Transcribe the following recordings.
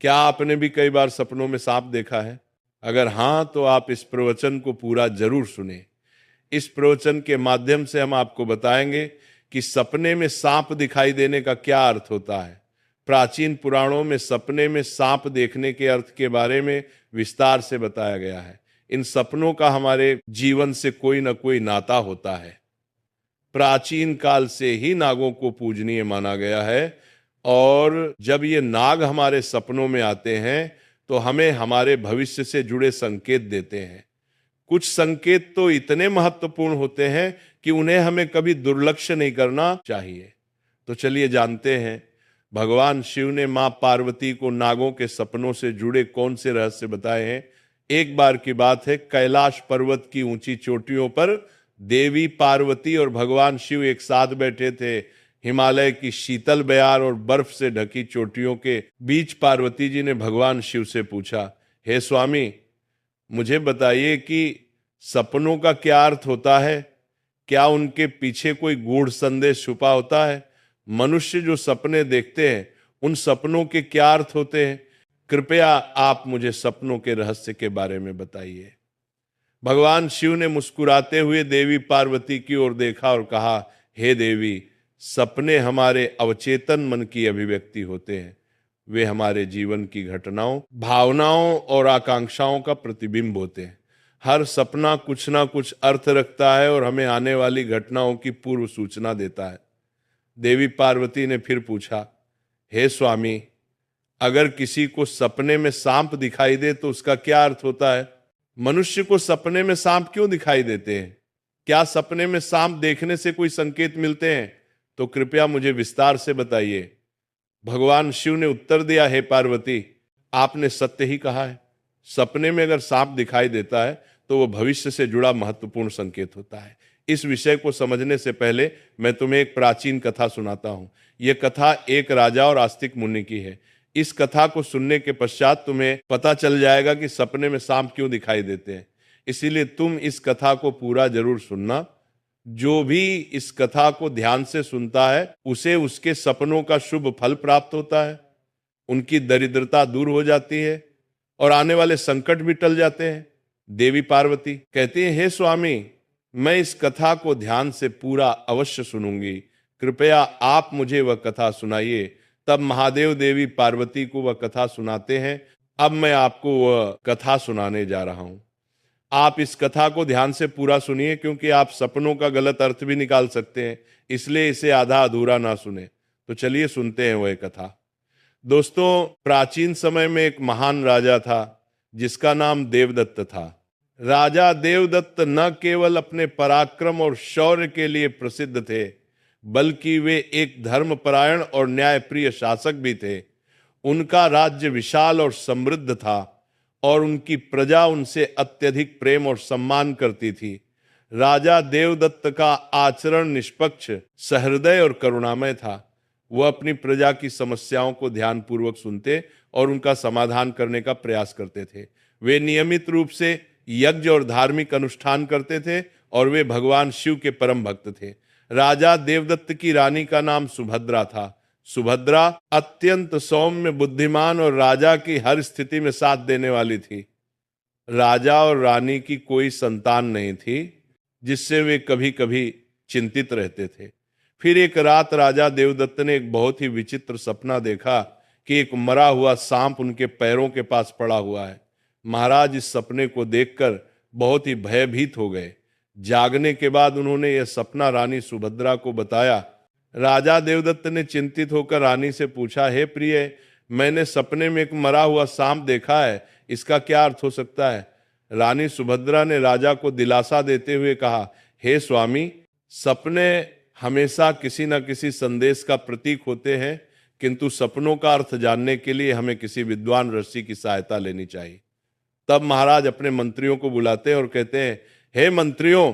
क्या आपने भी कई बार सपनों में सांप देखा है? अगर हाँ, तो आप इस प्रवचन को पूरा जरूर सुने। इस प्रवचन के माध्यम से हम आपको बताएंगे कि सपने में सांप दिखाई देने का क्या अर्थ होता है। प्राचीन पुराणों में सपने में सांप देखने के अर्थ के बारे में विस्तार से बताया गया है। इन सपनों का हमारे जीवन से कोई ना कोई नाता होता है। प्राचीन काल से ही नागों को पूजनीय माना गया है, और जब ये नाग हमारे सपनों में आते हैं तो हमें हमारे भविष्य से जुड़े संकेत देते हैं। कुछ संकेत तो इतने महत्वपूर्ण होते हैं कि उन्हें हमें कभी दुर्लक्ष्य नहीं करना चाहिए। तो चलिए जानते हैं, भगवान शिव ने मां पार्वती को नागों के सपनों से जुड़े कौन से रहस्य बताए हैं। एक बार की बात है, कैलाश पर्वत की ऊंची चोटियों पर देवी पार्वती और भगवान शिव एक साथ बैठे थे। हिमालय की शीतल बयार और बर्फ से ढकी चोटियों के बीच पार्वती जी ने भगवान शिव से पूछा, हे स्वामी, मुझे बताइए कि सपनों का क्या अर्थ होता है? क्या उनके पीछे कोई गूढ़ संदेश छुपा होता है? मनुष्य जो सपने देखते हैं, उन सपनों के क्या अर्थ होते हैं? कृपया आप मुझे सपनों के रहस्य के बारे में बताइए। भगवान शिव ने मुस्कुराते हुए देवी पार्वती की ओर देखा और कहा, हे देवी, सपने हमारे अवचेतन मन की अभिव्यक्ति होते हैं। वे हमारे जीवन की घटनाओं, भावनाओं और आकांक्षाओं का प्रतिबिंब होते हैं। हर सपना कुछ ना कुछ अर्थ रखता है और हमें आने वाली घटनाओं की पूर्व सूचना देता है। देवी पार्वती ने फिर पूछा, हे स्वामी, अगर किसी को सपने में सांप दिखाई दे तो उसका क्या अर्थ होता है? मनुष्य को सपने में सांप क्यों दिखाई देते हैं? क्या सपने में सांप देखने से कोई संकेत मिलते हैं? तो कृपया मुझे विस्तार से बताइए। भगवान शिव ने उत्तर दिया, हे पार्वती, आपने सत्य ही कहा है। सपने में अगर सांप दिखाई देता है तो वह भविष्य से जुड़ा महत्वपूर्ण संकेत होता है। इस विषय को समझने से पहले मैं तुम्हें एक प्राचीन कथा सुनाता हूं। यह कथा एक राजा और आस्तिक मुनि की है। इस कथा को सुनने के पश्चात तुम्हें पता चल जाएगा कि सपने में सांप क्यों दिखाई देते हैं। इसीलिए तुम इस कथा को पूरा जरूर सुनना। जो भी इस कथा को ध्यान से सुनता है उसे उसके सपनों का शुभ फल प्राप्त होता है, उनकी दरिद्रता दूर हो जाती है और आने वाले संकट भी टल जाते हैं। देवी पार्वती कहती है, हे स्वामी, मैं इस कथा को ध्यान से पूरा अवश्य सुनूंगी। कृपया आप मुझे वह कथा सुनाइए। तब महादेव देवी पार्वती को वह कथा सुनाते हैं। अब मैं आपको वह कथा सुनाने जा रहा हूं। आप इस कथा को ध्यान से पूरा सुनिए, क्योंकि आप सपनों का गलत अर्थ भी निकाल सकते हैं, इसलिए इसे आधा अधूरा ना सुने। तो चलिए सुनते हैं वह कथा। दोस्तों, प्राचीन समय में एक महान राजा था जिसका नाम देवदत्त था। राजा देवदत्त न केवल अपने पराक्रम और शौर्य के लिए प्रसिद्ध थे, बल्कि वे एक धर्मपरायण और न्यायप्रिय शासक भी थे। उनका राज्य विशाल और समृद्ध था और उनकी प्रजा उनसे अत्यधिक प्रेम और सम्मान करती थी। राजा देवदत्त का आचरण निष्पक्ष, सहृदय और करुणामय था। वह अपनी प्रजा की समस्याओं को ध्यानपूर्वक सुनते और उनका समाधान करने का प्रयास करते थे। वे नियमित रूप से यज्ञ और धार्मिक अनुष्ठान करते थे और वे भगवान शिव के परम भक्त थे। राजा देवदत्त की रानी का नाम सुभद्रा था। सुभद्रा अत्यंत सौम्य, बुद्धिमान और राजा की हर स्थिति में साथ देने वाली थी। राजा और रानी की कोई संतान नहीं थी, जिससे वे कभी कभी चिंतित रहते थे। फिर एक रात राजा देवदत्त ने एक बहुत ही विचित्र सपना देखा कि एक मरा हुआ सांप उनके पैरों के पास पड़ा हुआ है। महाराज इस सपने को देखकर बहुत ही भयभीत हो गए। जागने के बाद उन्होंने यह सपना रानी सुभद्रा को बताया। राजा देवदत्त ने चिंतित होकर रानी से पूछा, हे प्रिय, मैंने सपने में एक मरा हुआ सांप देखा है, इसका क्या अर्थ हो सकता है? रानी सुभद्रा ने राजा को दिलासा देते हुए कहा, हे स्वामी, सपने हमेशा किसी न किसी संदेश का प्रतीक होते हैं, किंतु सपनों का अर्थ जानने के लिए हमें किसी विद्वान ऋषि की सहायता लेनी चाहिए। तब महाराज अपने मंत्रियों को बुलाते हैं और कहते हैं, हे मंत्रियों,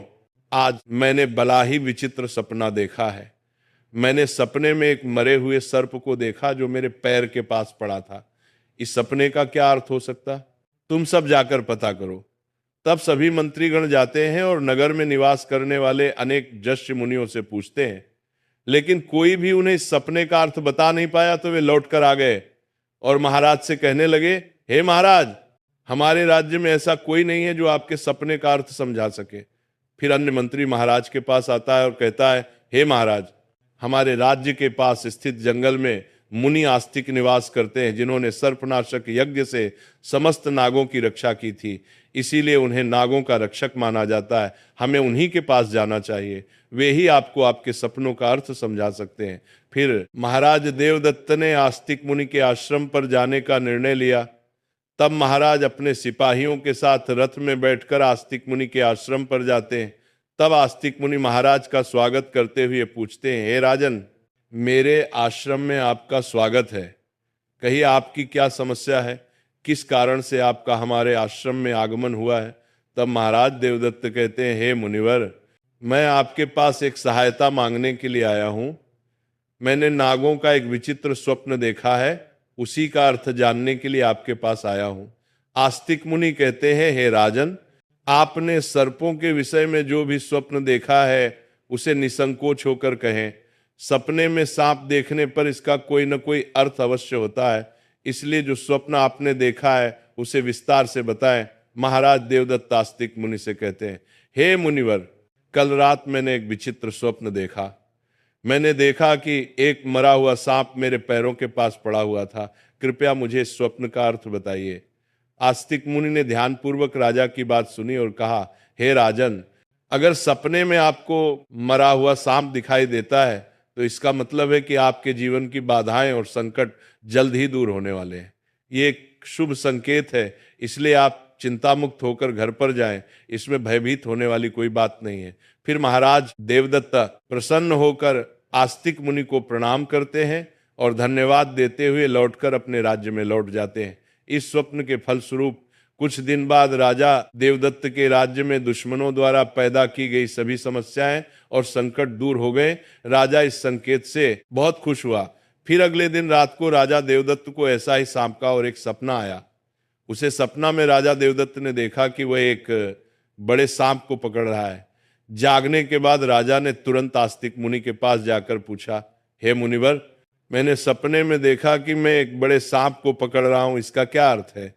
आज मैंने बड़ा ही विचित्र सपना देखा है। मैंने सपने में एक मरे हुए सर्प को देखा जो मेरे पैर के पास पड़ा था। इस सपने का क्या अर्थ हो सकता? तुम सब जाकर पता करो। तब सभी मंत्रीगण जाते हैं और नगर में निवास करने वाले अनेक जश्य मुनियों से पूछते हैं, लेकिन कोई भी उन्हें इस सपने का अर्थ बता नहीं पाया। तो वे लौट कर आ गए और महाराज से कहने लगे, हे महाराज, हमारे राज्य में ऐसा कोई नहीं है जो आपके सपने का अर्थ समझा सके। फिर अन्य मंत्री महाराज के पास आता है और कहता है, हे महाराज, हमारे राज्य के पास स्थित जंगल में मुनि आस्तिक निवास करते हैं, जिन्होंने सर्पनाशक यज्ञ से समस्त नागों की रक्षा की थी, इसीलिए उन्हें नागों का रक्षक माना जाता है। हमें उन्हीं के पास जाना चाहिए, वे ही आपको आपके सपनों का अर्थ समझा सकते हैं। फिर महाराज देवदत्त ने आस्तिक मुनि के आश्रम पर जाने का निर्णय लिया। तब महाराज अपने सिपाहियों के साथ रथ में बैठकर आस्तिक मुनि के आश्रम पर जाते हैं। तब आस्तिक मुनि महाराज का स्वागत करते हुए पूछते हैं, हे राजन, मेरे आश्रम में आपका स्वागत है। कहिए, आपकी क्या समस्या है? किस कारण से आपका हमारे आश्रम में आगमन हुआ है? तब महाराज देवदत्त कहते हैं, हे मुनिवर, मैं आपके पास एक सहायता मांगने के लिए आया हूं। मैंने नागों का एक विचित्र स्वप्न देखा है, उसी का अर्थ जानने के लिए आपके पास आया हूं। आस्तिक मुनि कहते हैं, हे राजन, आपने सर्पों के विषय में जो भी स्वप्न देखा है उसे निसंकोच होकर कहें। सपने में सांप देखने पर इसका कोई न कोई अर्थ अवश्य होता है, इसलिए जो स्वप्न आपने देखा है उसे विस्तार से बताएं। महाराज देवदत्त आस्तिक मुनि से कहते हैं, हे मुनिवर, कल रात मैंने एक विचित्र स्वप्न देखा। मैंने देखा कि एक मरा हुआ सांप मेरे पैरों के पास पड़ा हुआ था। कृपया मुझे इस स्वप्न का अर्थ बताइए। आस्तिक मुनि ने ध्यानपूर्वक राजा की बात सुनी और कहा, हे राजन, अगर सपने में आपको मरा हुआ सांप दिखाई देता है तो इसका मतलब है कि आपके जीवन की बाधाएं और संकट जल्द ही दूर होने वाले हैं। ये एक शुभ संकेत है, इसलिए आप चिंता मुक्त होकर घर पर जाएं। इसमें भयभीत होने वाली कोई बात नहीं है। फिर महाराज देवदत्त प्रसन्न होकर आस्तिक मुनि को प्रणाम करते हैं और धन्यवाद देते हुए लौटकर अपने राज्य में लौट जाते हैं। इस स्वप्न के फलस्वरूप कुछ दिन बाद राजा देवदत्त के राज्य में दुश्मनों द्वारा पैदा की गई सभी समस्याएं और संकट दूर हो गए। राजा इस संकेत से बहुत खुश हुआ। फिर अगले दिन रात को राजा देवदत्त को ऐसा ही सांप का और एक सपना आया। उसे सपना में राजा देवदत्त ने देखा कि वह एक बड़े सांप को पकड़ रहा है। जागने के बाद राजा ने तुरंत आस्तिक मुनि के पास जाकर पूछा, हे मुनिवर, मैंने सपने में देखा कि मैं एक बड़े सांप को पकड़ रहा हूं, इसका क्या अर्थ है?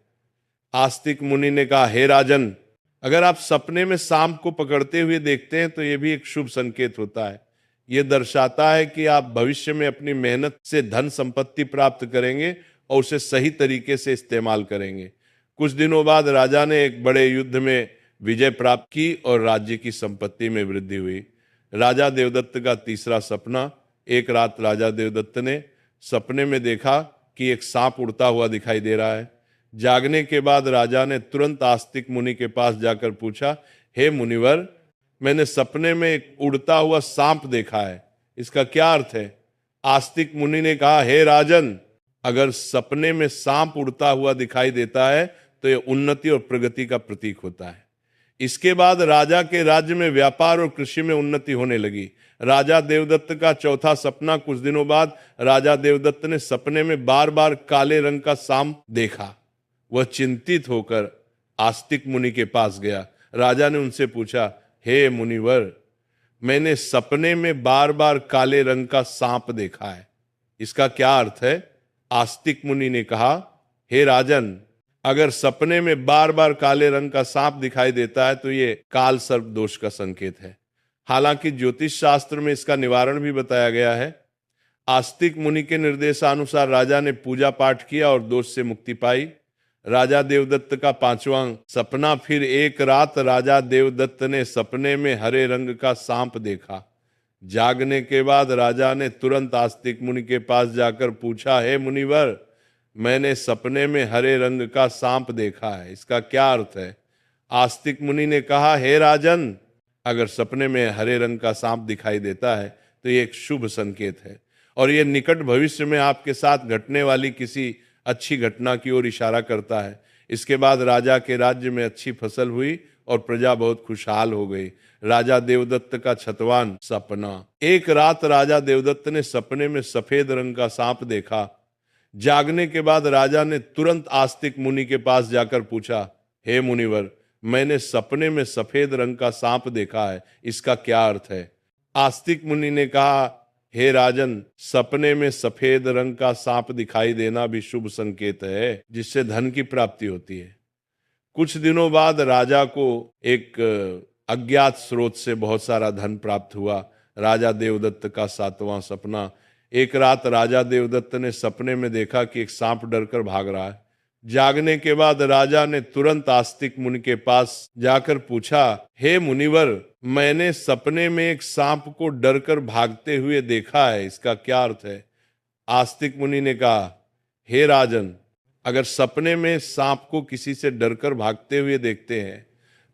आस्तिक मुनि ने कहा, हे राजन, अगर आप सपने में सांप को पकड़ते हुए देखते हैं तो यह भी एक शुभ संकेत होता है। यह दर्शाता है कि आप भविष्य में अपनी मेहनत से धन संपत्ति प्राप्त करेंगे और उसे सही तरीके से इस्तेमाल करेंगे। कुछ दिनों बाद राजा ने एक बड़े युद्ध में विजय प्राप्त की और राज्य की संपत्ति में वृद्धि हुई। राजा देवदत्त का तीसरा सपना। एक रात राजा देवदत्त ने सपने में देखा कि एक सांप उड़ता हुआ दिखाई दे रहा है। जागने के बाद राजा ने तुरंत आस्तिक मुनि के पास जाकर पूछा, हे मुनिवर, मैंने सपने में एक उड़ता हुआ सांप देखा है, इसका क्या अर्थ है? आस्तिक मुनि ने कहा, हे राजन, अगर सपने में सांप उड़ता हुआ दिखाई देता है तो यह उन्नति और प्रगति का प्रतीक होता है। इसके बाद राजा के राज्य में व्यापार और कृषि में उन्नति होने लगी। राजा देवदत्त का चौथा सपना। कुछ दिनों बाद राजा देवदत्त ने सपने में बार बार काले रंग का सांप देखा। वह चिंतित होकर आस्तिक मुनि के पास गया। राजा ने उनसे पूछा, हे मुनिवर, मैंने सपने में बार बार काले रंग का सांप देखा है, इसका क्या अर्थ है? आस्तिक मुनि ने कहा, हे राजन, अगर सपने में बार बार काले रंग का सांप दिखाई देता है तो ये काल सर्प दोष का संकेत है। हालांकि ज्योतिष शास्त्र में इसका निवारण भी बताया गया है। आस्तिक मुनि के निर्देशानुसार राजा ने पूजा पाठ किया और दोष से मुक्ति पाई। राजा देवदत्त का पांचवां सपना। फिर एक रात राजा देवदत्त ने सपने में हरे रंग का सांप देखा। जागने के बाद राजा ने तुरंत आस्तिक मुनि के पास जाकर पूछा, हे मुनिवर, मैंने सपने में हरे रंग का सांप देखा है, इसका क्या अर्थ है? आस्तिक मुनि ने कहा, हे राजन, अगर सपने में हरे रंग का सांप दिखाई देता है तो ये एक शुभ संकेत है और यह निकट भविष्य में आपके साथ घटने वाली किसी अच्छी घटना की ओर इशारा करता है। इसके बाद राजा के राज्य में अच्छी फसल हुई और प्रजा बहुत खुशहाल हो गई। राजा देवदत्त का छठवां सपना। एक रात राजा देवदत्त ने सपने में सफेद रंग का सांप देखा। जागने के बाद राजा ने तुरंत आस्तिक मुनि के पास जाकर पूछा, हे मुनिवर, मैंने सपने में सफेद रंग का सांप देखा है, इसका क्या अर्थ है? आस्तिक मुनि ने कहा, हे राजन, सपने में सफेद रंग का सांप दिखाई देना भी शुभ संकेत है, जिससे धन की प्राप्ति होती है। कुछ दिनों बाद राजा को एक अज्ञात स्रोत से बहुत सारा धन प्राप्त हुआ। राजा देवदत्त का 7वां सपना। एक रात राजा देवदत्त ने सपने में देखा कि एक सांप डरकर भाग रहा है। जागने के बाद राजा ने तुरंत आस्तिक मुनि के पास जाकर पूछा, हे मुनिवर, मैंने सपने में एक सांप को डरकर भागते हुए देखा है, इसका क्या अर्थ है? आस्तिक मुनि ने कहा, हे राजन, अगर सपने में सांप को किसी से डरकर भागते हुए देखते हैं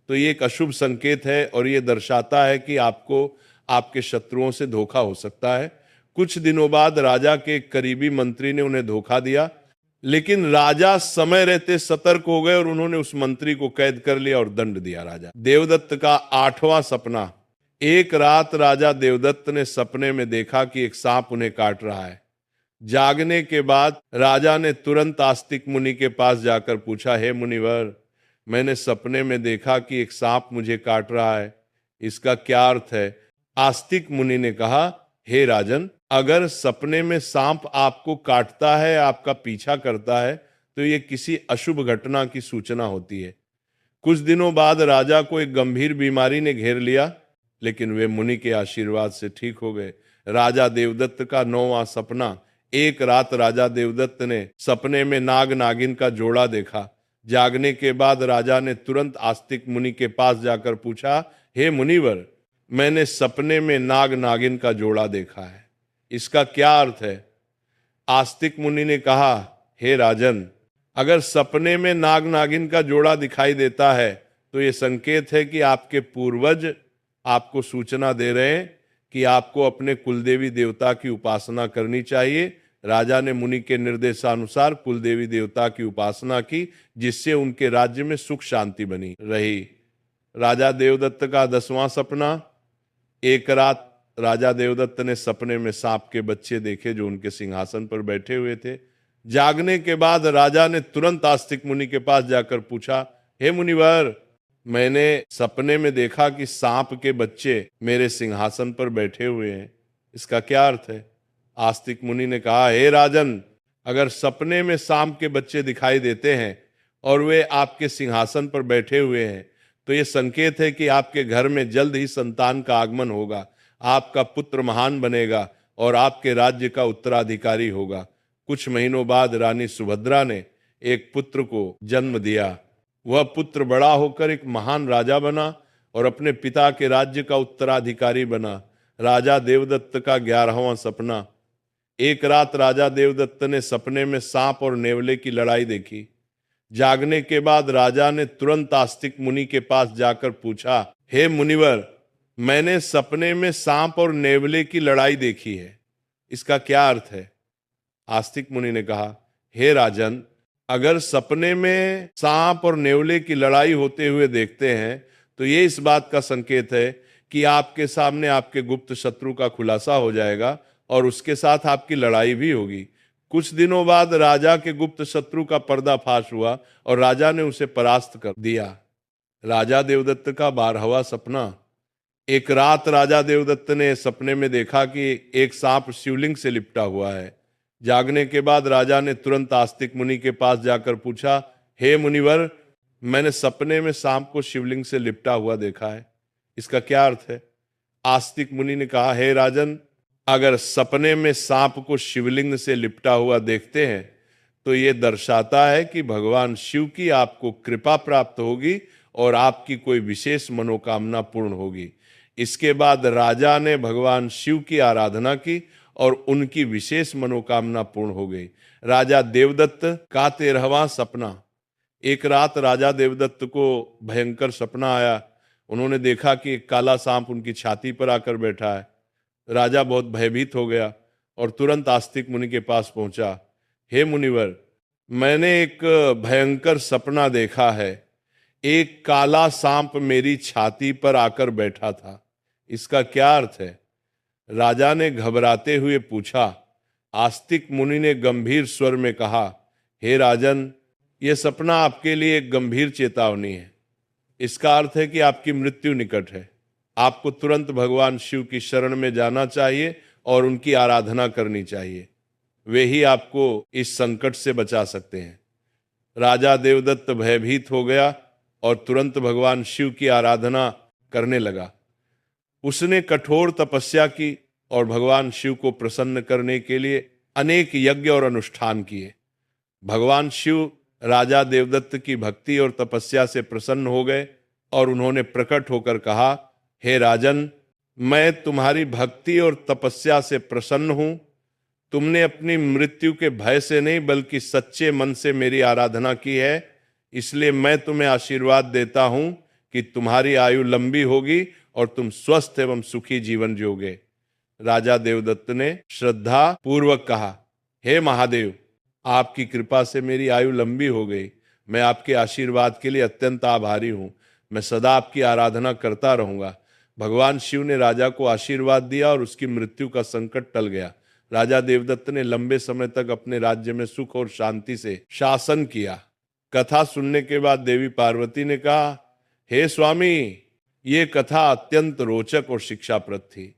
तो ये एक अशुभ संकेत है और ये दर्शाता है कि आपको आपके शत्रुओं से धोखा हो सकता है। कुछ दिनों बाद राजा के एक करीबी मंत्री ने उन्हें धोखा दिया, लेकिन राजा समय रहते सतर्क हो गए और उन्होंने उस मंत्री को कैद कर लिया और दंड दिया। राजा देवदत्त का 8वां सपना। एक रात राजा देवदत्त ने सपने में देखा कि एक सांप उन्हें काट रहा है। जागने के बाद राजा ने तुरंत आस्तिक मुनि के पास जाकर पूछा, हे मुनिवर, मैंने सपने में देखा कि एक सांप मुझे काट रहा है, इसका क्या अर्थ है? आस्तिक मुनि ने कहा, हे राजन, अगर सपने में सांप आपको काटता है, आपका पीछा करता है, तो ये किसी अशुभ घटना की सूचना होती है। कुछ दिनों बाद राजा को एक गंभीर बीमारी ने घेर लिया, लेकिन वे मुनि के आशीर्वाद से ठीक हो गए। राजा देवदत्त का 9वां सपना। एक रात राजा देवदत्त ने सपने में नाग नागिन का जोड़ा देखा। जागने के बाद राजा ने तुरंत आस्तिक मुनि के पास जाकर पूछा, हे मुनिवर, मैंने सपने में नाग नागिन का जोड़ा देखा है, इसका क्या अर्थ है? आस्तिक मुनि ने कहा, हे राजन, अगर सपने में नाग नागिन का जोड़ा दिखाई देता है तो ये संकेत है कि आपके पूर्वज आपको सूचना दे रहे हैं कि आपको अपने कुलदेवी देवता की उपासना करनी चाहिए। राजा ने मुनि के निर्देशानुसार कुलदेवी देवता की उपासना की, जिससे उनके राज्य में सुख शांति बनी रही। राजा देवदत्त का 10वां सपना। एक रात राजा देवदत्त ने सपने में सांप के बच्चे देखे जो उनके सिंहासन पर बैठे हुए थे। जागने के बाद राजा ने तुरंत आस्तिक मुनि के पास जाकर पूछा, हे मुनिवर, मैंने सपने में देखा कि सांप के बच्चे मेरे सिंहासन पर बैठे हुए हैं, इसका क्या अर्थ है? आस्तिक मुनि ने कहा, हे राजन, अगर सपने में सांप के बच्चे दिखाई देते हैं और वे आपके सिंहासन पर बैठे हुए हैं तो ये संकेत है कि आपके घर में जल्द ही संतान का आगमन होगा, आपका पुत्र महान बनेगा और आपके राज्य का उत्तराधिकारी होगा। कुछ महीनों बाद रानी सुभद्रा ने एक पुत्र को जन्म दिया। वह पुत्र बड़ा होकर एक महान राजा बना और अपने पिता के राज्य का उत्तराधिकारी बना। राजा देवदत्त का 11वां सपना। एक रात राजा देवदत्त ने सपने में सांप और नेवले की लड़ाई देखी। जागने के बाद राजा ने तुरंत आस्तिक मुनि के पास जाकर पूछा, हे मुनिवर, मैंने सपने में सांप और नेवले की लड़ाई देखी है, इसका क्या अर्थ है? आस्तिक मुनि ने कहा, हे राजन, अगर सपने में सांप और नेवले की लड़ाई होते हुए देखते हैं तो ये इस बात का संकेत है कि आपके सामने आपके गुप्त शत्रु का खुलासा हो जाएगा और उसके साथ आपकी लड़ाई भी होगी। कुछ दिनों बाद राजा के गुप्त शत्रु का पर्दाफाश हुआ और राजा ने उसे परास्त कर दिया। राजा देवदत्त का 12वां सपना। एक रात राजा देवदत्त ने सपने में देखा कि एक सांप शिवलिंग से लिपटा हुआ है। जागने के बाद राजा ने तुरंत आस्तिक मुनि के पास जाकर पूछा, हे मुनिवर, मैंने सपने में सांप को शिवलिंग से लिपटा हुआ देखा है, इसका क्या अर्थ है? आस्तिक मुनि ने कहा, हे राजन, अगर सपने में सांप को शिवलिंग से लिपटा हुआ देखते हैं तो ये दर्शाता है कि भगवान शिव की आपको कृपा प्राप्त होगी और आपकी कोई विशेष मनोकामना पूर्ण होगी। इसके बाद राजा ने भगवान शिव की आराधना की और उनकी विशेष मनोकामना पूर्ण हो गई। राजा देवदत्त का 13वां सपना। एक रात राजा देवदत्त को भयंकर सपना आया। उन्होंने देखा कि एक काला सांप उनकी छाती पर आकर बैठा है। राजा बहुत भयभीत हो गया और तुरंत आस्तिक मुनि के पास पहुंचा। हे मुनिवर, मैंने एक भयंकर सपना देखा है। एक काला सांप मेरी छाती पर आकर बैठा था, इसका क्या अर्थ है? राजा ने घबराते हुए पूछा। आस्तिक मुनि ने गंभीर स्वर में कहा, हे राजन, यह सपना आपके लिए एक गंभीर चेतावनी है। इसका अर्थ है कि आपकी मृत्यु निकट है। आपको तुरंत भगवान शिव की शरण में जाना चाहिए और उनकी आराधना करनी चाहिए। वे ही आपको इस संकट से बचा सकते हैं। राजा देवदत्त भयभीत हो गया और तुरंत भगवान शिव की आराधना करने लगा। उसने कठोर तपस्या की और भगवान शिव को प्रसन्न करने के लिए अनेक यज्ञ और अनुष्ठान किए। भगवान शिव राजा देवदत्त की भक्ति और तपस्या से प्रसन्न हो गए और उन्होंने प्रकट होकर कहा, हे राजन, मैं तुम्हारी भक्ति और तपस्या से प्रसन्न हूं। तुमने अपनी मृत्यु के भय से नहीं बल्कि सच्चे मन से मेरी आराधना की है, इसलिए मैं तुम्हें आशीर्वाद देता हूं कि तुम्हारी आयु लंबी होगी और तुम स्वस्थ एवं सुखी जीवन जियोगे। राजा देवदत्त ने श्रद्धा पूर्वक कहा, हे महादेव, आपकी कृपा से मेरी आयु लंबी हो गई। मैं आपके आशीर्वाद के लिए अत्यंत आभारी हूं। मैं सदा आपकी आराधना करता रहूंगा। भगवान शिव ने राजा को आशीर्वाद दिया और उसकी मृत्यु का संकट टल गया। राजा देवदत्त ने लंबे समय तक अपने राज्य में सुख और शांति से शासन किया। कथा सुनने के बाद देवी पार्वती ने कहा, हे स्वामी, ये कथा अत्यंत रोचक और शिक्षाप्रद थी।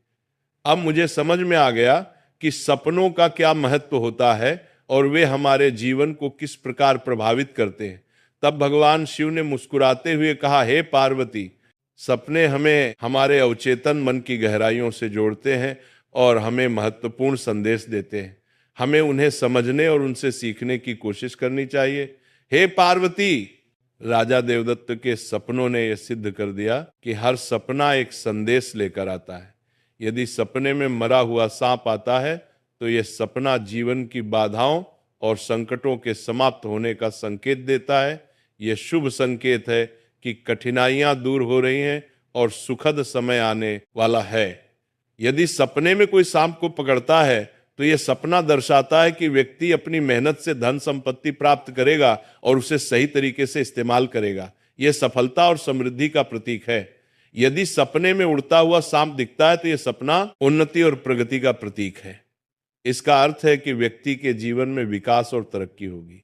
अब मुझे समझ में आ गया कि सपनों का क्या महत्व होता है और वे हमारे जीवन को किस प्रकार प्रभावित करते हैं। तब भगवान शिव ने मुस्कुराते हुए कहा, हे पार्वती, सपने हमें हमारे अवचेतन मन की गहराइयों से जोड़ते हैं और हमें महत्वपूर्ण संदेश देते हैं। हमें उन्हें समझने और उनसे सीखने की कोशिश करनी चाहिए। हे पार्वती, राजा देवदत्त के सपनों ने यह सिद्ध कर दिया कि हर सपना एक संदेश लेकर आता है। यदि सपने में मरा हुआ सांप आता है तो यह सपना जीवन की बाधाओं और संकटों के समाप्त होने का संकेत देता है। यह शुभ संकेत है कि कठिनाइयां दूर हो रही हैं और सुखद समय आने वाला है। यदि सपने में कोई सांप को पकड़ता है तो यह सपना दर्शाता है कि व्यक्ति अपनी मेहनत से धन संपत्ति प्राप्त करेगा और उसे सही तरीके से इस्तेमाल करेगा। यह सफलता और समृद्धि का प्रतीक है। यदि सपने में उड़ता हुआ सांप दिखता है तो यह सपना उन्नति और प्रगति का प्रतीक है। इसका अर्थ है कि व्यक्ति के जीवन में विकास और तरक्की होगी।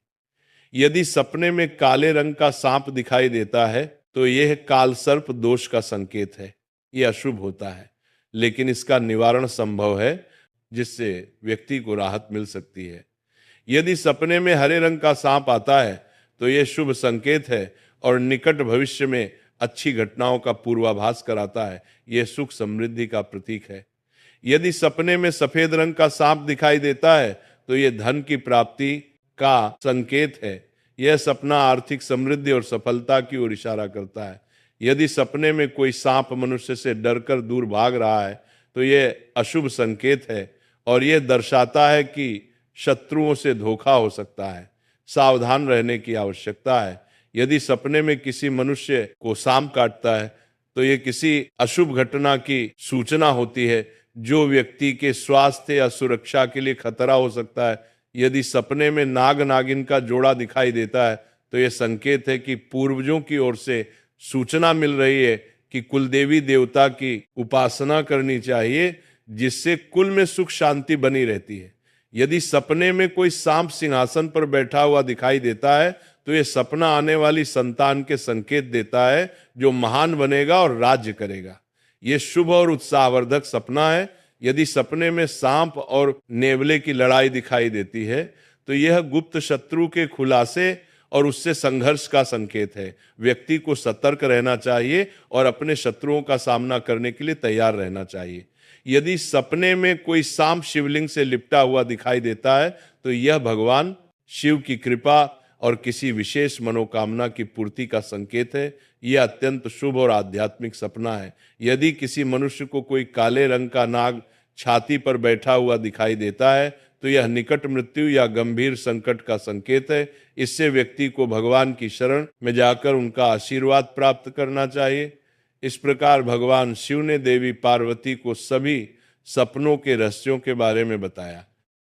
यदि सपने में काले रंग का सांप दिखाई देता है तो यह कालसर्प दोष का संकेत है। यह अशुभ होता है, लेकिन इसका निवारण संभव है, जिससे व्यक्ति को राहत मिल सकती है। यदि सपने में हरे रंग का सांप आता है तो यह शुभ संकेत है और निकट भविष्य में अच्छी घटनाओं का पूर्वाभास कराता है। यह सुख समृद्धि का प्रतीक है। यदि सपने में सफेद रंग का सांप दिखाई देता है तो यह धन की प्राप्ति का संकेत है। यह सपना आर्थिक समृद्धि और सफलता की ओर इशारा करता है। यदि सपने में कोई सांप मनुष्य से डरकर दूर भाग रहा है तो यह अशुभ संकेत है और यह दर्शाता है कि शत्रुओं से धोखा हो सकता है। सावधान रहने की आवश्यकता है। यदि सपने में किसी मनुष्य को सांप काटता है तो यह किसी अशुभ घटना की सूचना होती है, जो व्यक्ति के स्वास्थ्य या सुरक्षा के लिए खतरा हो सकता है। यदि सपने में नाग नागिन का जोड़ा दिखाई देता है तो यह संकेत है कि पूर्वजों की ओर से सूचना मिल रही है कि कुलदेवी देवता की उपासना करनी चाहिए, जिससे कुल में सुख शांति बनी रहती है। यदि सपने में कोई सांप सिंहासन पर बैठा हुआ दिखाई देता है तो यह सपना आने वाली संतान के संकेत देता है, जो महान बनेगा और राज्य करेगा। यह शुभ और उत्साहवर्धक सपना है। यदि सपने में सांप और नेवले की लड़ाई दिखाई देती है तो यह गुप्त शत्रु के खुलासे और उससे संघर्ष का संकेत है। व्यक्ति को सतर्क रहना चाहिए और अपने शत्रुओं का सामना करने के लिए तैयार रहना चाहिए। यदि सपने में कोई सांप शिवलिंग से लिपटा हुआ दिखाई देता है तो यह भगवान शिव की कृपा और किसी विशेष मनोकामना की पूर्ति का संकेत है। यह अत्यंत शुभ और आध्यात्मिक सपना है। यदि किसी मनुष्य को कोई काले रंग का नाग छाती पर बैठा हुआ दिखाई देता है तो यह निकट मृत्यु या गंभीर संकट का संकेत है। इससे व्यक्ति को भगवान की शरण में जाकर उनका आशीर्वाद प्राप्त करना चाहिए। इस प्रकार भगवान शिव ने देवी पार्वती को सभी सपनों के रहस्यों के बारे में बताया।